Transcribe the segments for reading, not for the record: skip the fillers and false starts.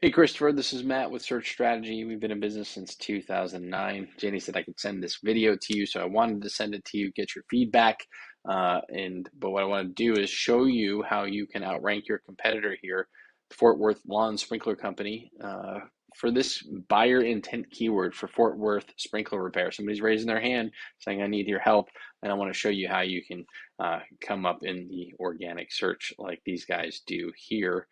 Hey, Christopher, this is Matt with Search Strategy. We've been in business since 2009. Janie said I could send this video to you, so I wanted to send it to you, get your feedback. But what I want to do is show you how you can outrank your competitor here, Fort Worth Lawn Sprinkler Company, for this buyer intent keyword for Fort Worth sprinkler repair. Somebody's raising their hand saying, I need your help, and I want to show you how you can come up in the organic search like these guys do here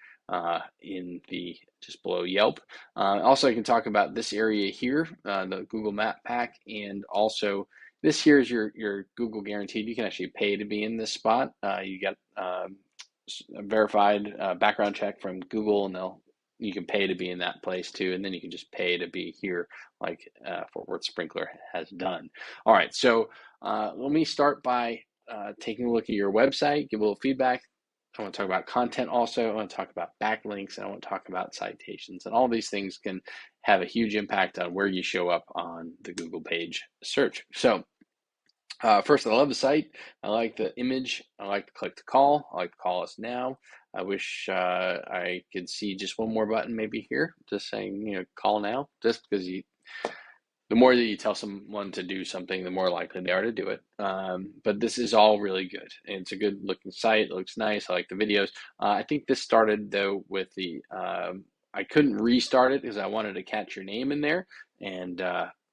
in the just below Yelp. Also, I can talk about this area here, the Google Map Pack, and also this here is your Google Guaranteed. You can actually pay to be in this spot. You get a verified background check from Google, and you can pay to be in that place too, and then you can just pay to be here like Fort Worth Sprinkler has done. All right, so let me start by taking a look at your website, give a little feedback. I want to talk about content also. I want to talk about backlinks, and I want to talk about citations. And all these things can have a huge impact on where you show up on the Google page search. So first, I love the site. I like the image. I like to click to call. I like to call us now. I wish I could see just one more button maybe here, just saying, call now, just because the more that you tell someone to do something, the more likely they are to do it. But this is all really good. And it's a good looking site. It looks nice. I like the videos. I think this started though with I couldn't restart it because I wanted to catch your name in there. And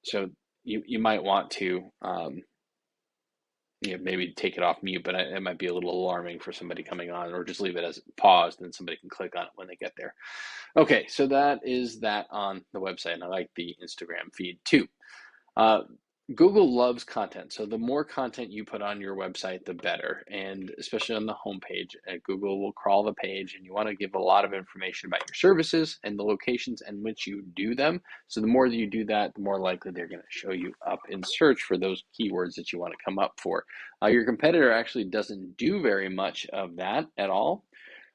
so you might want to maybe take it off mute, but it might be a little alarming for somebody coming on, or just leave it as paused and somebody can click on it when they get there. Okay, so that is that on the website, and I like the Instagram feed too. Google loves content, so the more content you put on your website, the better, and especially on the homepage. Google will crawl the page, and you want to give a lot of information about your services and the locations in which you do them. So the more that you do that, the more likely they're going to show you up in search for those keywords that you want to come up for. Your competitor actually doesn't do very much of that at all.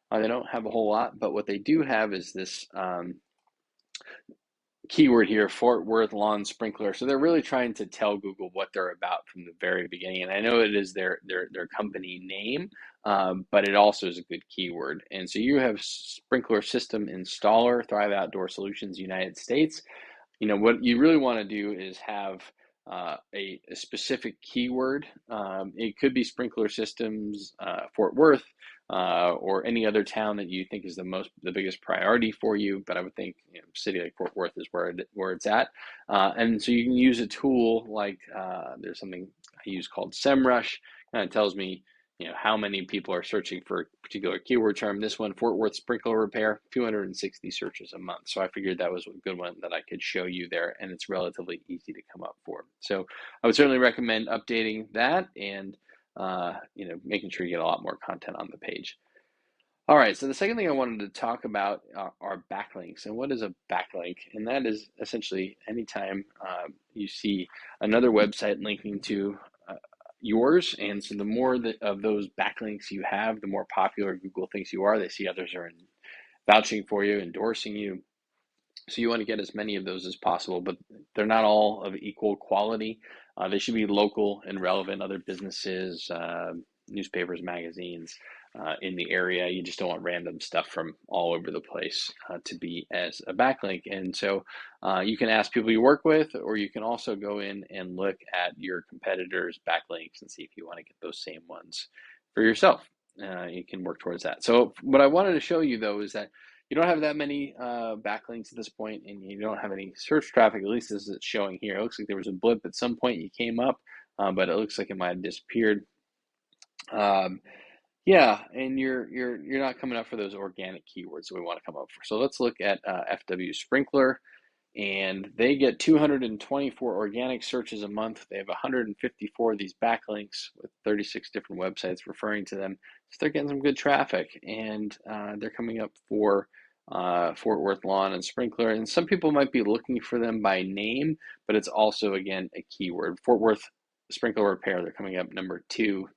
They don't have a whole lot, but what they do have is this keyword here, Fort Worth Lawn Sprinkler. So they're really trying to tell Google what they're about from the very beginning. And I know it is their company name, but it also is a good keyword. And so you have sprinkler system installer, Thrive Outdoor Solutions, United States. What you really want to do is have a specific keyword. It could be sprinkler systems, Fort Worth, or any other town that you think is the biggest priority for you. But I would think a city like Fort Worth is where it's at. And so you can use a tool like there's something I use called SEMrush. Kind of tells me how many people are searching for a particular keyword term. This one, Fort Worth sprinkler repair, 260 searches a month. So I figured that was a good one that I could show you there, and it's relatively easy to come up for. So I would certainly recommend updating that and making sure you get a lot more content on the page. All right, so the second thing I wanted to talk about are backlinks. And what is a backlink? And that is essentially anytime you see another website linking to yours, and so the more of those backlinks you have, the more popular Google thinks you are. They see others are vouching for you, endorsing you. So you want to get as many of those as possible, but they're not all of equal quality. They should be local and relevant, other businesses, newspapers, magazines in the area. You just don't want random stuff from all over the place to be as a backlink. And so you can ask people you work with, or you can also go in and look at your competitors' backlinks and see if you want to get those same ones for yourself. You can work towards that. So what I wanted to show you though is that you don't have that many backlinks at this point, and you don't have any search traffic, at least as it's showing here. It looks like there was a blip at some point you came up, but it looks like it might have disappeared. Yeah, and you're not coming up for those organic keywords that we want to come up for. So let's look at FW Sprinkler, and they get 224 organic searches a month. They have 154 of these backlinks with 36 different websites referring to them. So they're getting some good traffic, and they're coming up for Fort Worth Lawn and Sprinkler. And some people might be looking for them by name, but it's also, again, a keyword. Fort Worth Sprinkler Repair, they're coming up number 2.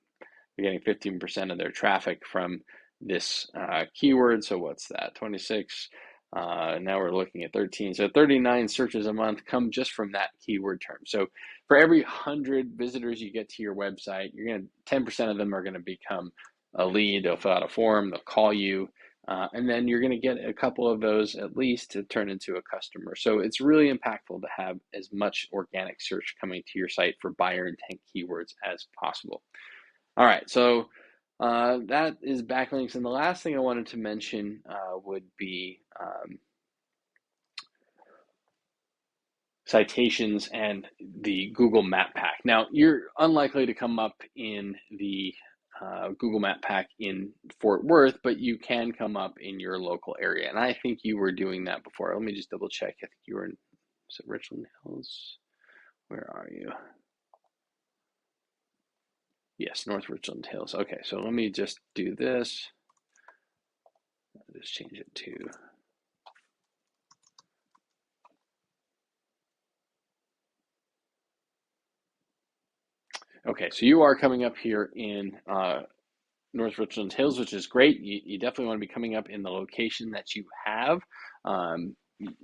They're getting 15% of their traffic from this keyword. So what's that? 26. Now we're looking at 13. So 39 searches a month come just from that keyword term. So for every 100 visitors you get to your website, you're going to 10% of them are going to become a lead. They'll fill out a form. They'll call you. And then you're going to get a couple of those at least to turn into a customer. So it's really impactful to have as much organic search coming to your site for buyer intent keywords as possible. All right, so that is backlinks. And the last thing I wanted to mention would be citations and the Google Map Pack. Now, you're unlikely to come up in the Google Map Pack in Fort Worth, but you can come up in your local area. And I think you were doing that before. Let me just double check. I think you were in, is it Richland Hills? Where are you? Yes, North Richland Hills. Okay, so let me just do this. I'll just change it to okay, so you are coming up here in North Richland Hills, which is great. You definitely want to be coming up in the location that you have.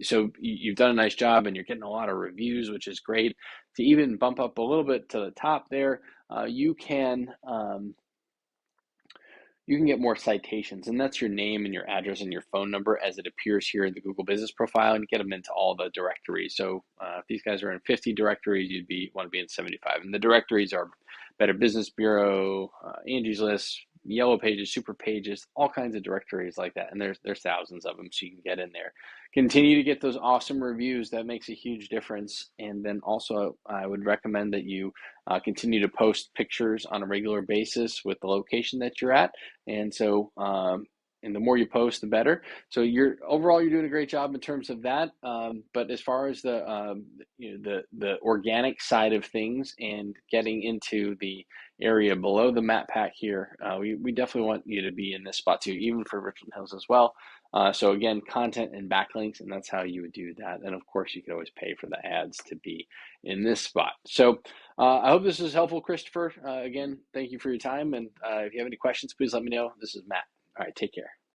So you've done a nice job and you're getting a lot of reviews, which is great. To even bump up a little bit to the top there, you can get more citations, and that's your name and your address and your phone number as it appears here in the Google Business Profile, and get them into all the directories. So if these guys are in 50 directories, you'd want to be in 75. And the directories are Better Business Bureau, Angie's List, Yellow Pages, Super Pages, all kinds of directories like that. And there's thousands of them, so you can get in there. Continue to get those awesome reviews. That makes a huge difference. And then also, I would recommend that you continue to post pictures on a regular basis with the location that you're at. And so, and the more you post, the better. So overall, you're doing a great job in terms of that. But as far as the organic side of things and getting into the area below the map pack here, we definitely want you to be in this spot too, even for Richland Hills as well. So again, content and backlinks, and that's how you would do that. And of course, you could always pay for the ads to be in this spot. So I hope this is helpful, Christopher. Again, thank you for your time. And if you have any questions, please let me know. This is Matt. All right, take care.